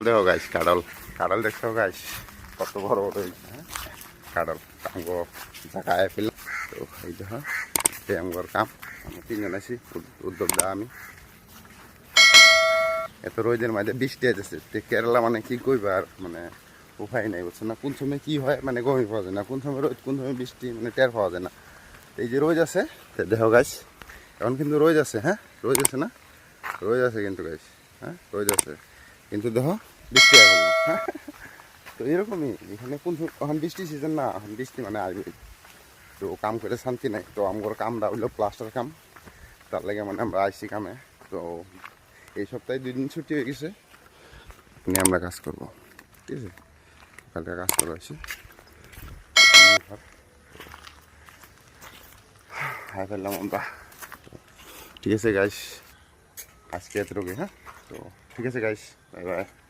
দেখো গাইস কাঁড়াল কাঁড়াল দেখছো গাইস কত বড় বড় হয়েছে হ্যাঁ কাঁড়াল আমগো জায়গায় ফেললাম তো এই দেখো এই আমগোর কাম আমি তিনজন আছি উদ্যোক্তা আমি এত রোদের মাঝে বৃষ্টি আসতেছে কেরালা মানে কি কইবা আর মানে উপায় নাই বুঝছো না কোন সময় কি হয় মানে গমই পাওয়া যায় না কোন সময় রোদ কোন সময় বৃষ্টি মানে টের পাওয়া যায় না এই যে রোদ আছে দেখো গাইস এখন কিন্তু রোদ আছে হ্যাঁ রোদ আছে না রোদ আছে কিন্তু গাইস হ্যাঁ রোদ আছে কিন্তু দেখো বৃষ্টি এখন না হ্যাঁ তো এরকমই এখানে কোন এখন বৃষ্টি সিজন না এখন বৃষ্টি মানে আসবে তো কাম করে শান্তি নাই তো আমার কামটা হইলো প্লাস্টার কাম তার লাগে মানে আমরা আইসি কামে তো এই সপ্তাহে 2 দিন ছুটি হয়ে গেছে নিয়ে আমরা কাজ করবো ঠিক আছে কালকে কাজ করে আসি হাই ফেললাম আমরা ঠিক আছে গাইস আজকে এতটুকুই হ্যাঁ তো ঠিক আছে গাইস বাই বাই